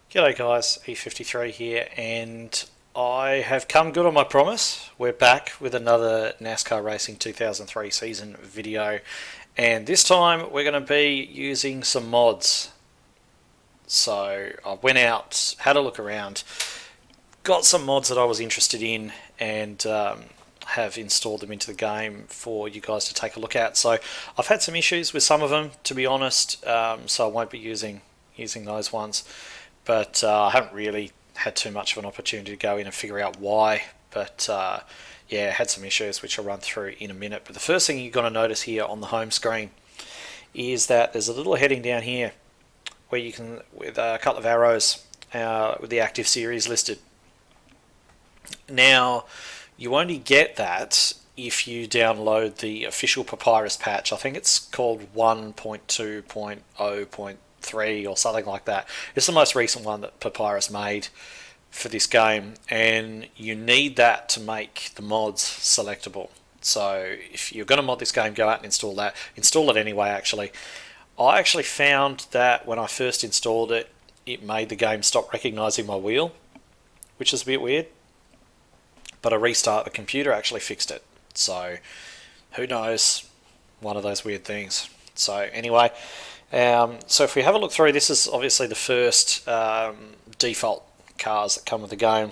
G'day guys, E53 here, and I have come good on my promise. We're back with another NASCAR Racing 2003 season video, and this time we're going to be using some mods. So I went out, had a look around, got some mods that I was interested in, and have installed them into the game for you guys to take a look at. So I've had some issues with some of them, to be honest, so I won't be using those ones. But I haven't really had too much of an opportunity to go in and figure out why. But yeah, had some issues which I'll run through in a minute. But the first thing you're going to notice here on the home screen is that there's a little heading down here where you can, with a couple of arrows, with the active series listed. Now, you only get that if you download the official Papyrus patch. I think it's called 1.2.0.3 or something like that. It's the most recent one that Papyrus made for this game, and you need that to make the mods selectable. So if you're going to mod this game, go out and install that. Install it anyway, actually. I actually found that when I first installed it, it made the game stop recognising my wheel, which is a bit weird. But a restart the computer actually fixed it. So who knows, one of those weird things. So anyway, so if we have a look through, this is obviously the first default cars that come with the game.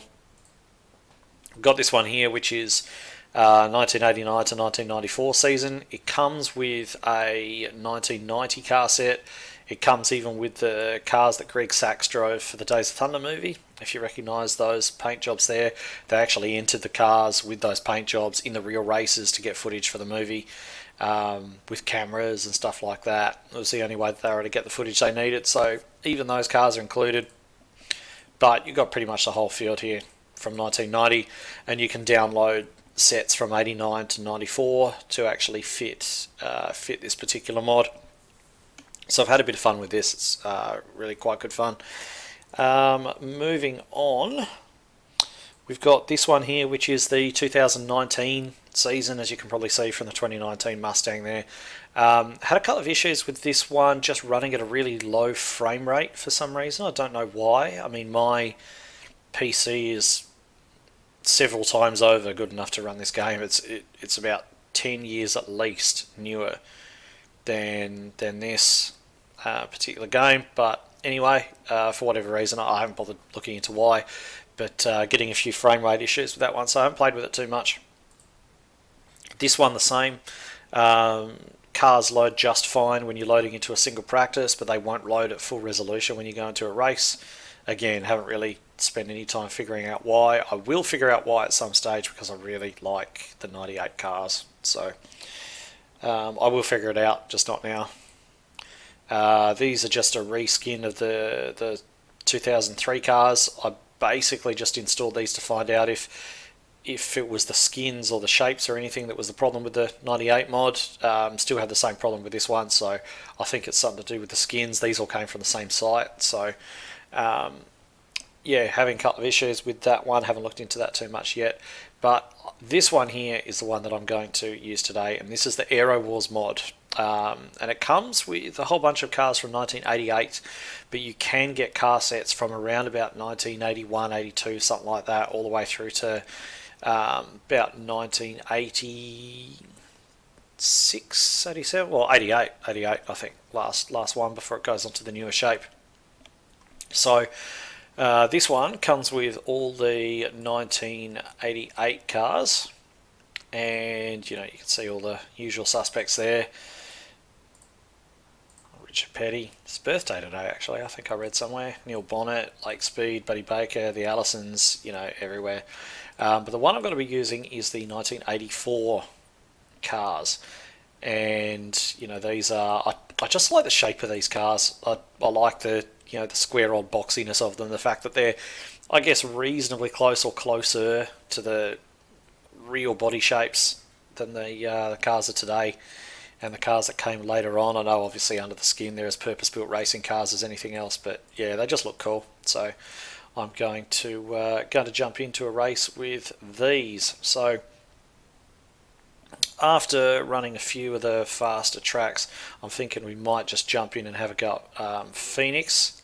We've got this one here, which is 1989 to 1994 season. It comes with a 1990 car set. It comes even with the cars that Greg Sacks drove for the Days of Thunder movie. If you recognise those paint jobs there, they actually entered the cars with those paint jobs in the real races to get footage for the movie, with cameras and stuff like that. It was the only way that they were to get the footage they needed, so even those cars are included. But you've got pretty much the whole field here from 1990, and you can download sets from 89 to 94 to actually fit this particular mod. So I've had a bit of fun with this. It's really quite good fun. Moving on, we've got this one here, which is the 2019 season, as you can probably see from the 2019 Mustang there. Had a couple of issues with this one, just running at a really low frame rate for some reason. I don't know why. I mean, my PC is several times over good enough to run this game. It's about 10 years at least newer than this particular game. But anyway, for whatever reason, I haven't bothered looking into why, but getting a few frame rate issues with that one, so I haven't played with it too much. This one the same. Cars load just fine when you're loading into a single practice, but they won't load at full resolution when you go into a race. Again, haven't really spent any time figuring out why. I will figure out why at some stage, because I really like the 98 cars. So I will figure it out, just not now. These are just a reskin of the 2003 cars. I basically just installed these to find out if it was the skins or the shapes or anything that was the problem with the 98 mod. Still have the same problem with this one, so I think it's something to do with the skins. These all came from the same site, so yeah, having a couple of issues with that one. Haven't looked into that too much yet, but this one here is the one that I'm going to use today, and this is the Aero Wars Mod. And it comes with a whole bunch of cars from 1988, but you can get car sets from around about 1981, 82, something like that, all the way through to about 1986, 87, well 88 I think, last one before it goes on to the newer shape. So this one comes with all the 1988 cars, and you can see all the usual suspects there. Richard Petty, his birthday today actually, I think I read somewhere. Neil Bonnet, Lake Speed, Buddy Baker, the Allisons, everywhere. But the one I'm going to be using is the 1984 cars, and these are, I just like the shape of these cars. I like the the square old boxiness of them, the fact that they're, I guess, reasonably close or closer to the real body shapes than the cars of today and the cars that came later on. I know obviously under the skin they're as purpose-built racing cars as anything else, but yeah, they just look cool. So I'm going to jump into a race with these. So after running a few of the faster tracks, I'm thinking we might just jump in and have a go at Phoenix,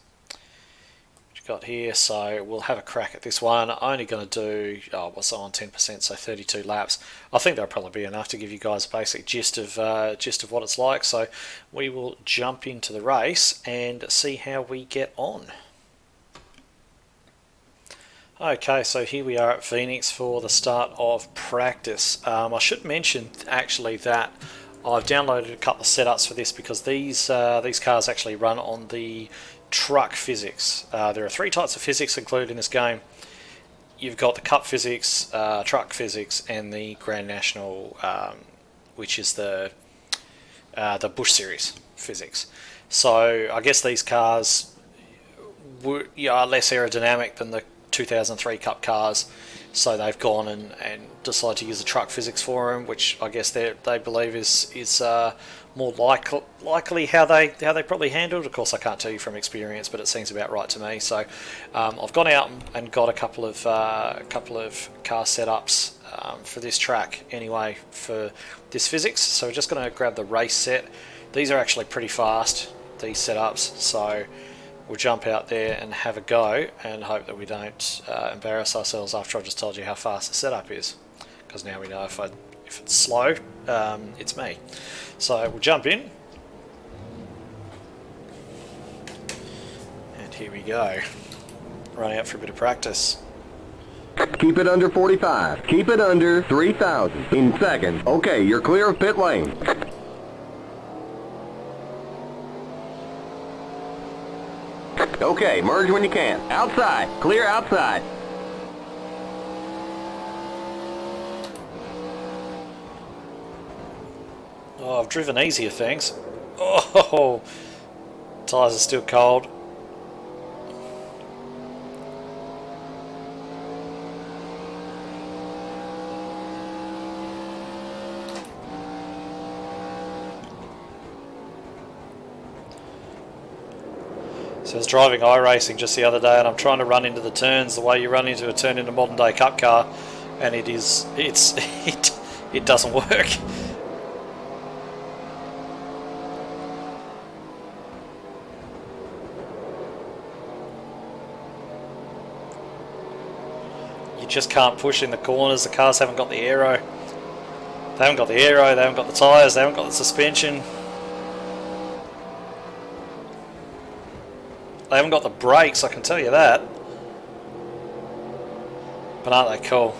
which got here, so we'll have a crack at this one. I'm only going to do, what's on 10%, so 32 laps. I think that'll probably be enough to give you guys a basic gist of what it's like. So we will jump into the race and see how we get on. Okay, so here we are at Phoenix for the start of practice. I should mention actually that I've downloaded a couple of setups for this because these cars actually run on the truck physics. There are 3 types of physics included in this game. You've got the Cup physics, truck physics, and the Grand National, which is the Bush Series physics. So I guess these cars are less aerodynamic than the 2003 Cup cars, so they've gone and decided to use the truck physics for them, which I guess they believe is more likely how they probably handled. Of course, I can't tell you from experience, but it seems about right to me. So I've gone out and got a couple of car setups for this track anyway for this physics. So we're just going to grab the race set. These are actually pretty fast, these setups, so we'll jump out there and have a go and hope that we don't embarrass ourselves after I've just told you how fast the setup is, because now we know if it's slow, it's me. So we'll jump in, and here we go. Run out for a bit of practice. Keep it under 45. Keep it under 3,000 in seconds. Okay, you're clear of pit lane. Okay, merge when you can. Outside. Clear outside. Oh, I've driven easier things. Oh, tyres are still cold. So I was driving iRacing just the other day, and I'm trying to run into the turns the way you run into a turn in a modern day Cup car, and it doesn't work. You just can't push in the corners. The cars haven't got the aero. They haven't got the aero. They haven't got the tyres. They haven't got the suspension. They haven't got the brakes, I can tell you that. But aren't they cool?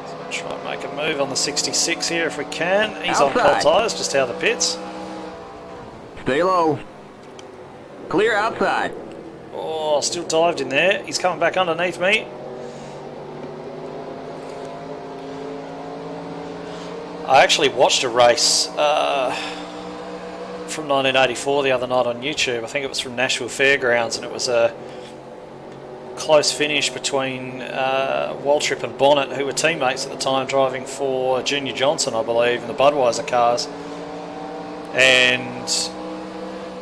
So try and make a move on the 66 here if we can. He's on cold tyres, just out of the pits. Stay low. Clear outside. Oh, still dived in there. He's coming back underneath me. I actually watched a race from 1984 the other night on YouTube. I think it was from Nashville Fairgrounds, and it was a close finish between Waltrip and Bonnet, who were teammates at the time, driving for Junior Johnson, I believe, in the Budweiser cars. And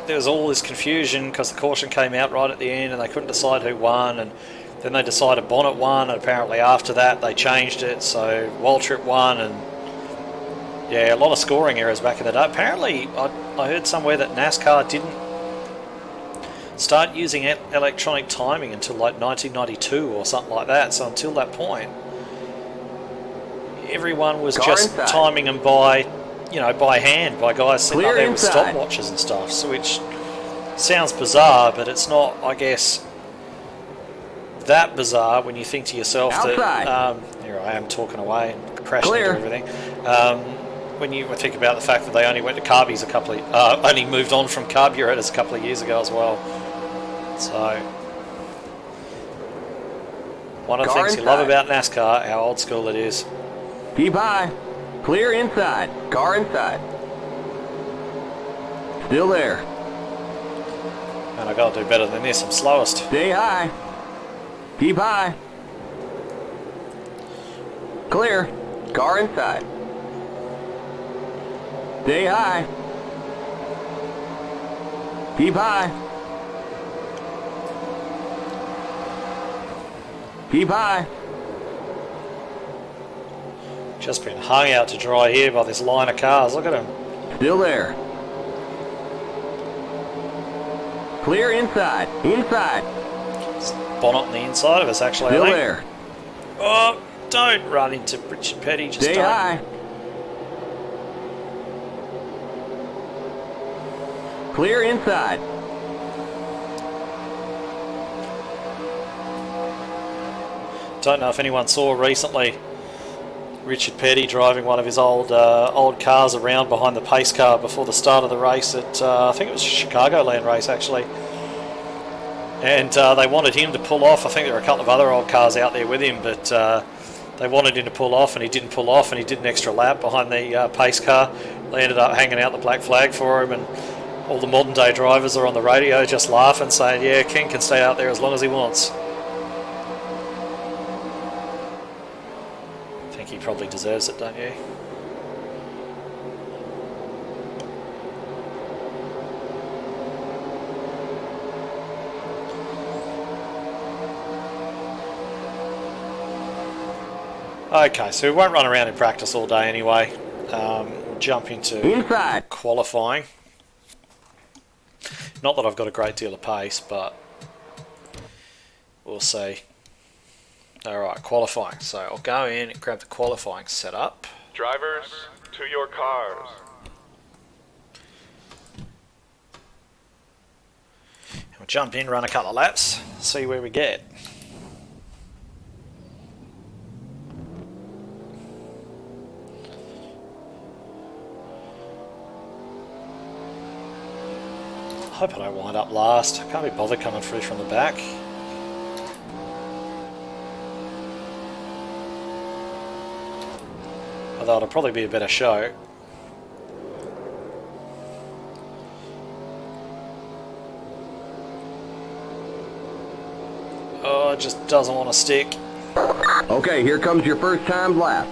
there was all this confusion because the caution came out right at the end and they couldn't decide who won, and then they decided Bonnet won, and apparently after that they changed it, so Waltrip won. And yeah, a lot of scoring errors back in the day. Apparently I heard somewhere that NASCAR didn't start using electronic timing until like 1992 or something like that, so until that point everyone was just timing them by hand, by guys sitting up there with stopwatches and stuff, so which sounds bizarre, but it's not, I guess, that bizarre when you think to yourself that, here I am talking away and crashing into everything, when you think about the fact that they only went to carbies only moved on from carburetors a couple of years ago as well. So, one of the things you love about NASCAR, how old school it is. Keep high. Clear inside. Car inside. Still there. And I gotta do better than this. I'm slowest. Stay high. Keep high. Clear. Car inside. Stay high. Keep high. Keep high. Just been hung out to dry here by this line of cars. Look at him. Still there. Clear inside. Inside. It's bonnet on the inside of us, actually. Still I think. there. Oh, don't run into Richard Petty. Just Stay don't. high. Clear inside. Don't know if anyone saw recently Richard Petty driving one of his old cars around behind the pace car before the start of the race at I think it was a Chicagoland race actually, and they wanted him to pull off. I think there were a couple of other old cars out there with him, but they wanted him to pull off and he didn't pull off, and he did an extra lap behind the pace car. They ended up hanging out the black flag for him, and all the modern day drivers are on the radio just laughing, saying, yeah, Ken can stay out there as long as he wants. I think he probably deserves it, don't you? Okay, so we won't run around in practice all day anyway. We'll jump into Inside. qualifying. Not that I've got a great deal of pace, but we'll see. Alright, qualifying. So I'll go in and grab the qualifying setup. Drivers, to your cars. We'll jump in, run a couple of laps, see where we get. Hope I don't wind up last. I can't be bothered coming through from the back. Although it'll probably be a better show. Oh, it just doesn't want to stick. Okay, here comes your first time lap.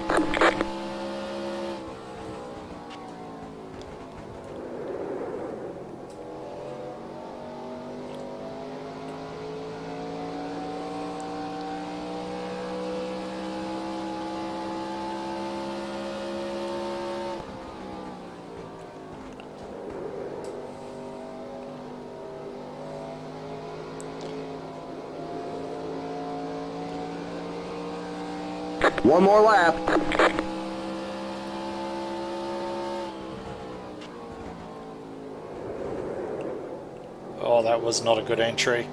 One more lap. Oh, that was not a good entry.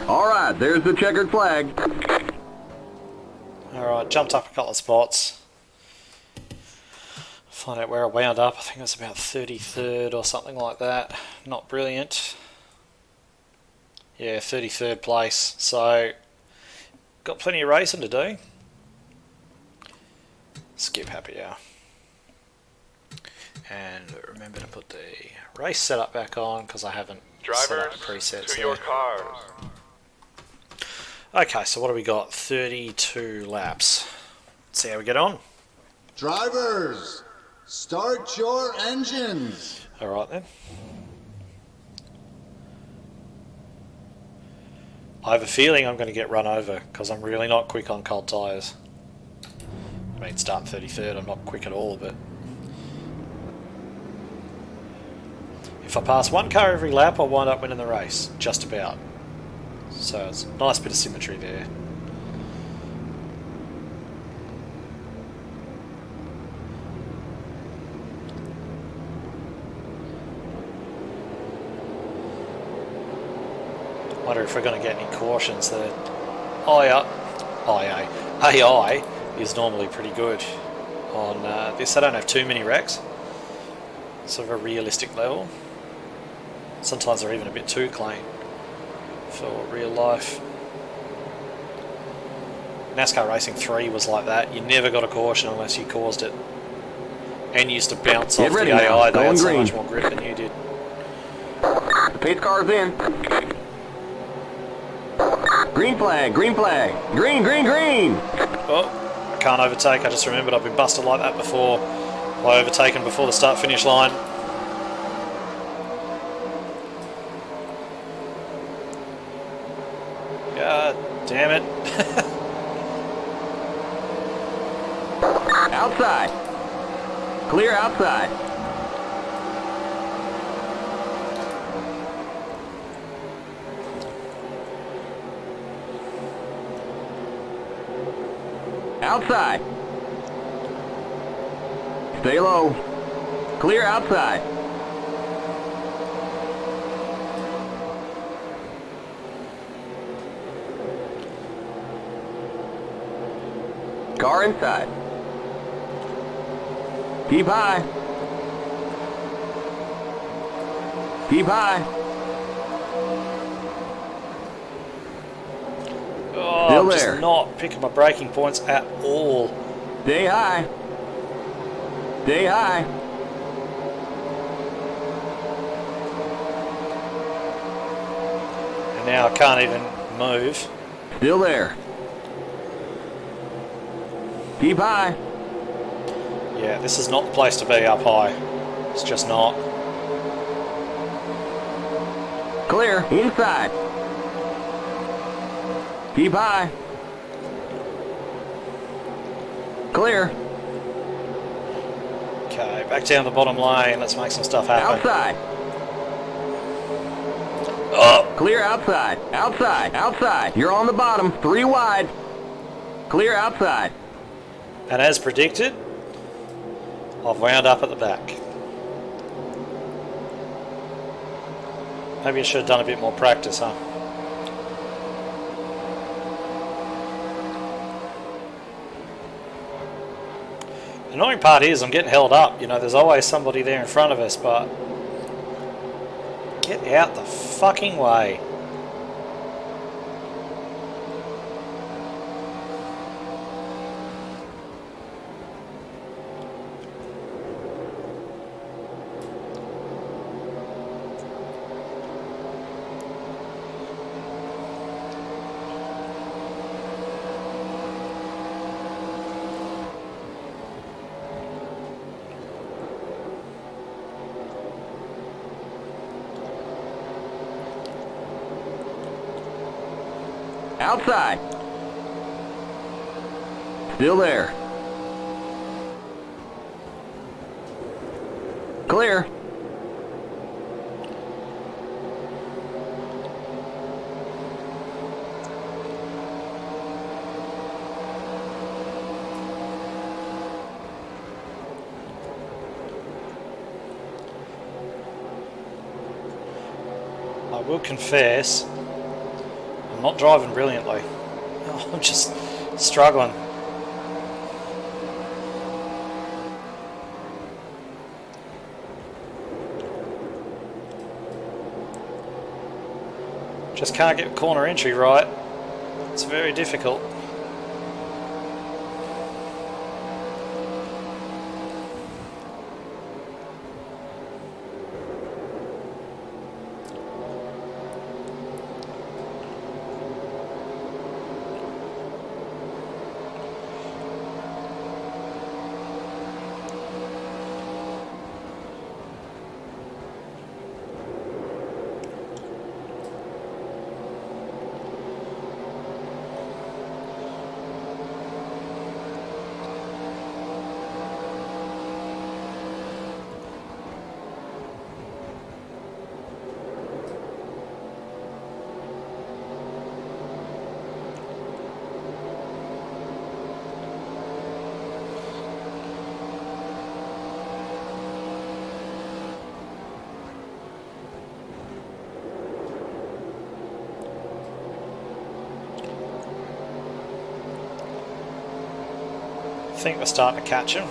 Alright, there's the checkered flag. Alright, jumped up a couple of spots. Find out where I wound up. I think it was about 33rd or something like that. Not brilliant. Yeah, 33rd place. So, got plenty of racing to do. Skip happy hour. And remember to put the race setup back on because I haven't set up Drivers, presets to there. your cars. Okay, so what do we got? 32 laps. Let's see how we get on. Drivers, start your engines. Alright then. I have a feeling I'm going to get run over because I'm really not quick on cold tyres. I mean, starting 33rd, I'm not quick at all, but if I pass one car every lap, I'll wind up winning the race, just about. So it's a nice bit of symmetry there. Wonder if we're going to get any cautions there. AI is normally pretty good on this. I don't have too many wrecks. Sort of a realistic level. Sometimes they're even a bit too clean for real life. NASCAR Racing 3 was like that. You never got a caution unless you caused it. And you used to bounce Get off the ready now. AI. They Going had so green. much more grip than you did. The pace car's in. Green flag, green flag. Green, green, green. Oh, I can't overtake. I just remembered I've been busted like that before. I overtaken before the start-finish line. God damn it. Outside. Clear outside. Outside. Stay low. Clear outside. Car inside. Keep high. Keep high. Oh, Still I'm there. just not picking my braking points at all. Stay high. Stay high. And now I can't even move. Still there. Keep high. Yeah, this is not the place to be up high. It's just not. Clear. Inside. Keep high. Clear. Okay, back down the bottom lane. Let's make some stuff happen. Outside. Oh, Clear outside. Outside. Outside. You're on the bottom. 3 wide. Clear outside. and as predicted, I've wound up at the back. Maybe I should have done a bit more practice, huh? The annoying part is I'm getting held up. You know, there's always somebody there in front of us, but get out the fucking way. Outside. Still there. Clear. I will confess, I'm not driving brilliantly. I'm just struggling. Just can't get corner entry right. It's very difficult. I think we're starting to catch him.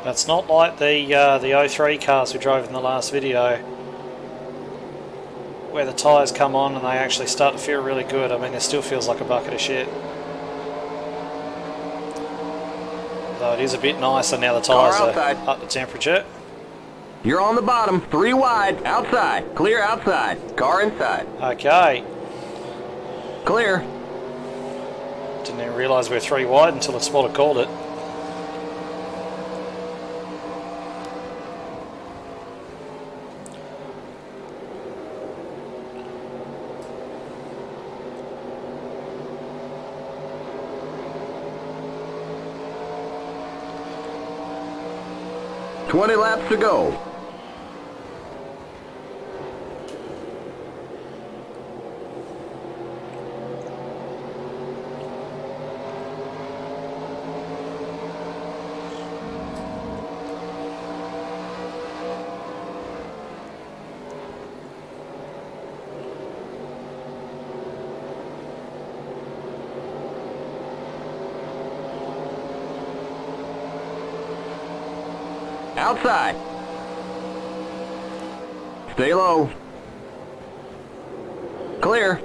It's not like the 03 cars we drove in the last video, where the tyres come on and they actually start to feel really good. I mean, it still feels like a bucket of shit. Though it is a bit nicer now the tyres are up to temperature. You're on the bottom, 3 wide, outside, clear outside, car inside. Okay. Clear. Didn't even realise we were 3 wide until the spotter called it. Twenty laps to go. Outside. Stay low. Clear.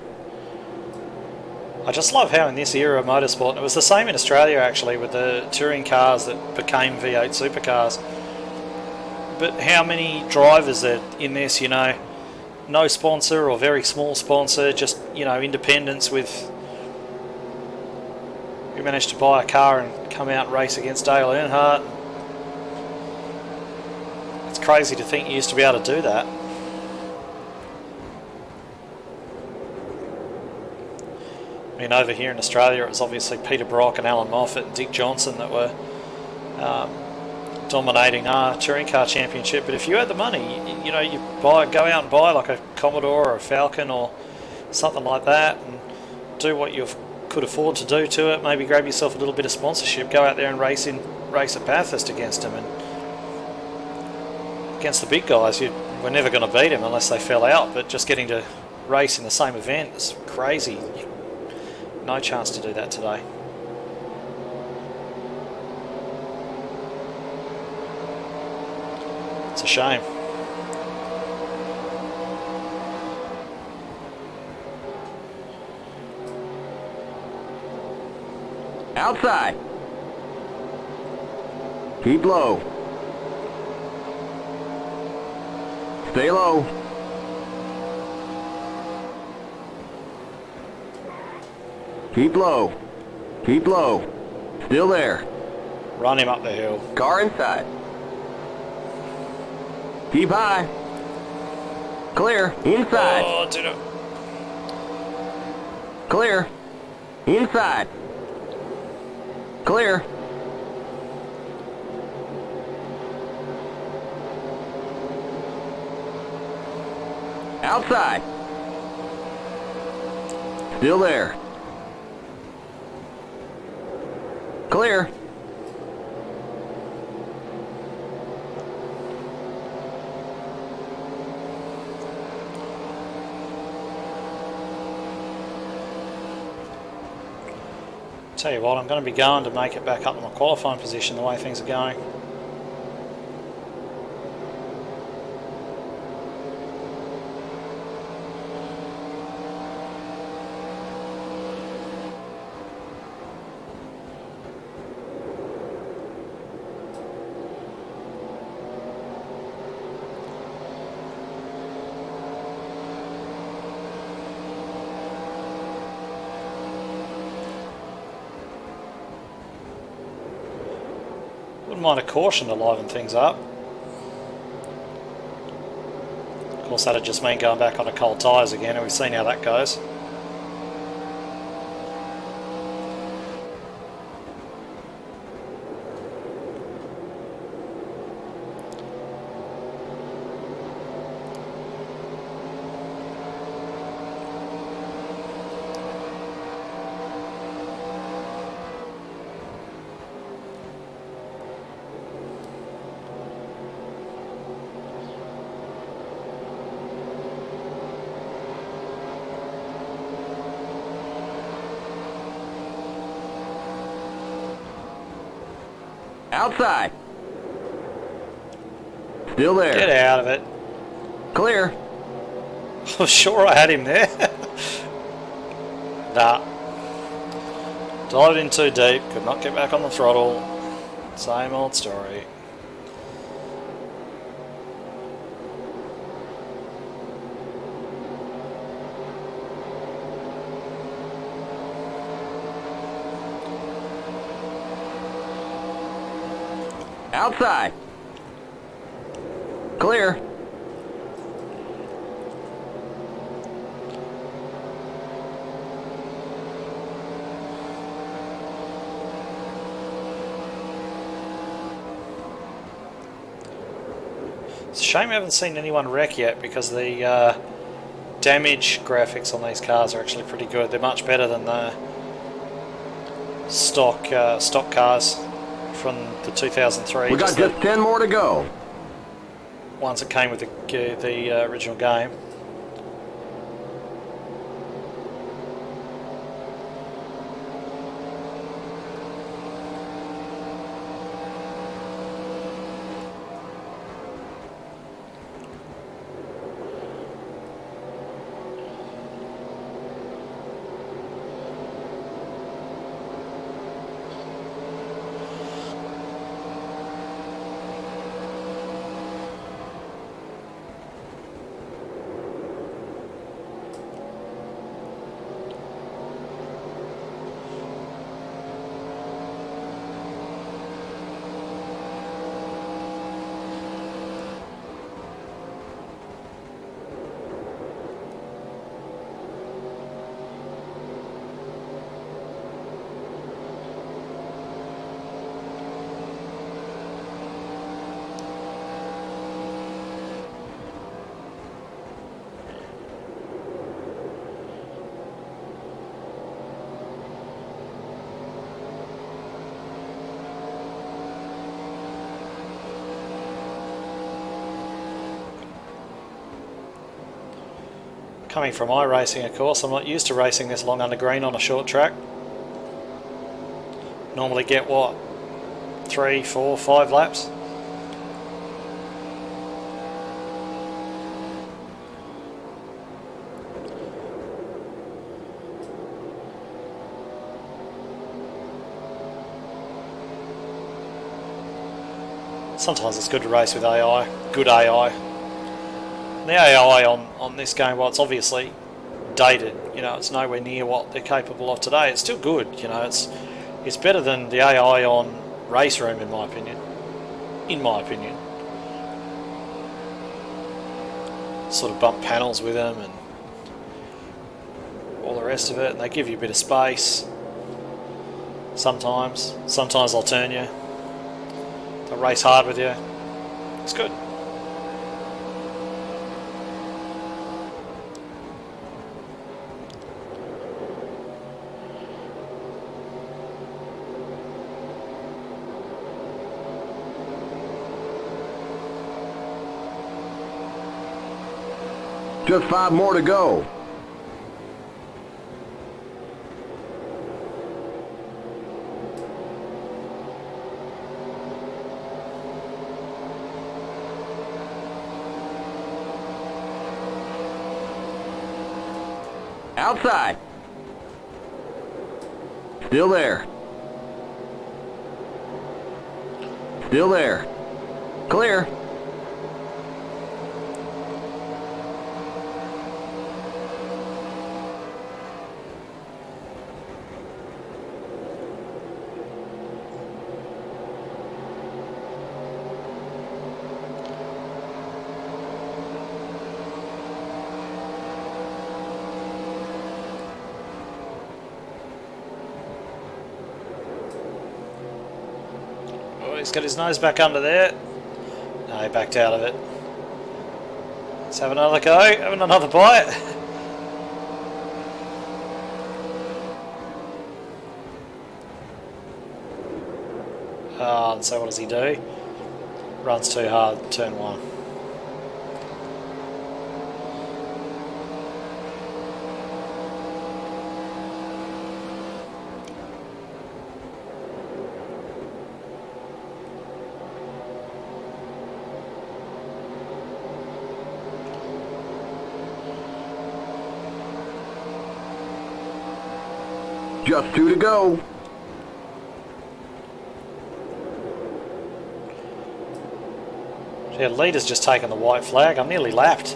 I just love how in this era of motorsport, and it was the same in Australia actually with the touring cars that became V8 supercars, but how many drivers that in this, you know, no sponsor or very small sponsor, just, you know, independents with who managed to buy a car and come out and race against Dale Earnhardt. It's crazy to think you used to be able to do that. I mean, over here in Australia, it was obviously Peter Brock and Alan Moffat and Dick Johnson that were dominating our touring car championship. But if you had the money, you know, you go out and buy like a Commodore or a Falcon or something like that, and do what you could afford to do to it. Maybe grab yourself a little bit of sponsorship, go out there and race at Bathurst against them, and against the big guys. You were never going to beat them unless they fell out. But just getting to race in the same event is crazy. No chance to do that today. It's a shame. Outside. Keep low. Stay low. Keep low. Keep low. Still there. Run him up the hill. Car inside. Keep high. Clear. Inside. Oh, did it. Clear. Inside. Clear. Outside. Still there. Clear. Tell you what, I'm going to be going to make it back up in my qualifying position the way things are going. Wouldn't mind a caution to liven things up. Of course, that'd just mean going back onto cold tyres again, and we've seen how that goes. Outside. Still there. Get out of it. Clear. I was sure I had him there. Nah. Dived in too deep, could not get back on the throttle. Same old story. Outside. Clear. It's a shame we haven't seen anyone wreck yet because the damage graphics on these cars are actually pretty good. They're much better than the stock cars from the 2003. We got just 10 more to go. Ones that came with the original game. Coming from iRacing, of course, I'm not used to racing this long under green on a short track. Normally get, what, 3, 4, 5 laps? Sometimes it's good to race with AI, good AI. The AI on this game, well, it's obviously dated. You know, it's nowhere near what they're capable of today. It's still good. You know, it's better than the AI on Race Room, in my opinion. In my opinion, sort of bump panels with them and all the rest of it, and they give you a bit of space. Sometimes they'll turn you. They'll race hard with you. It's good. Just 5 more to go. Outside. Still there. Still there. Clear. He's got his nose back under there. No, he backed out of it. Let's have another go, having another bite. And so what does he do? Runs too hard, turn 1. Just 2 to go. Yeah, leader's just taken the white flag. I'm nearly lapped.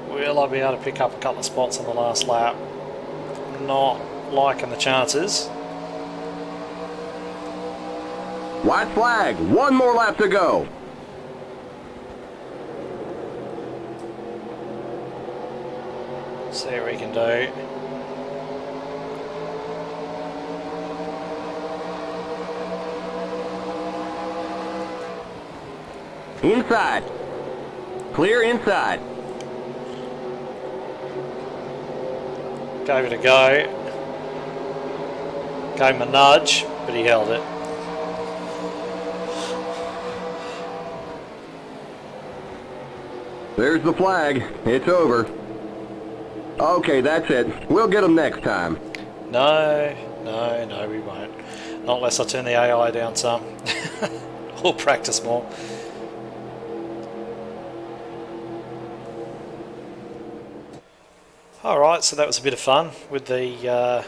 Will I be able to pick up a couple of spots on the last lap? Not liking the chances. White flag. 1 more lap to go. See what we can do. Inside. Clear inside. Gave it a go. Gave him a nudge, but he held it. There's the flag. It's over. Okay, that's it. We'll get them next time. No, we won't. Not unless I turn the AI down some. Or practice more. Alright, so that was a bit of fun with the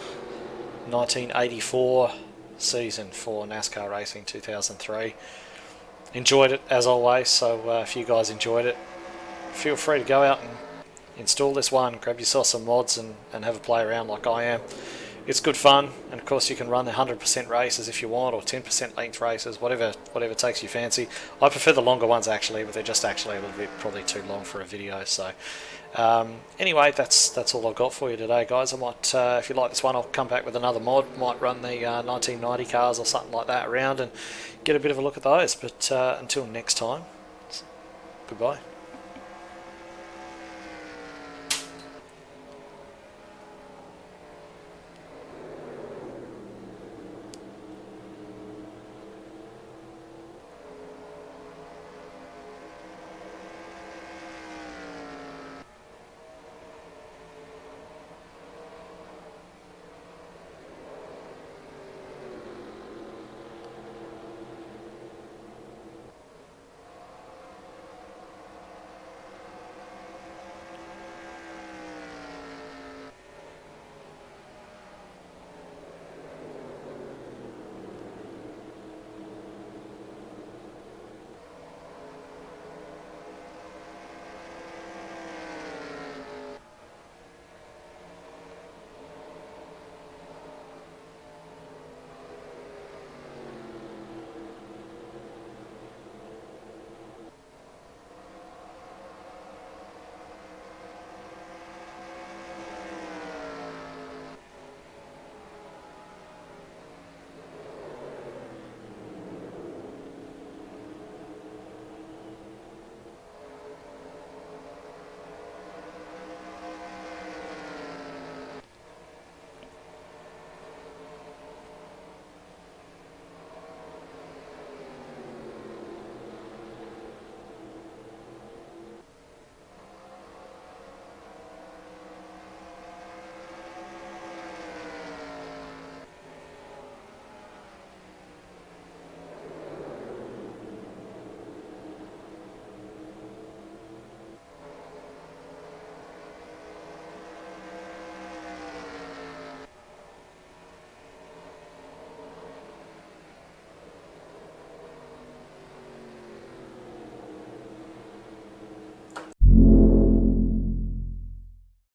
1984 season for NASCAR Racing 2003. Enjoyed it as always, so if you guys enjoyed it, feel free to go out and install this one, grab yourself some mods and have a play around like I am. It's good fun, and of course you can run the 100% races if you want, or 10% length races, whatever takes your fancy. I prefer the longer ones actually, but they're just actually a little bit probably too long for a video. So anyway, that's all I've got for you today, guys. I might, if you like this one, I'll come back with another mod. Might run the 1990 cars or something like that around and get a bit of a look at those. But until next time, goodbye.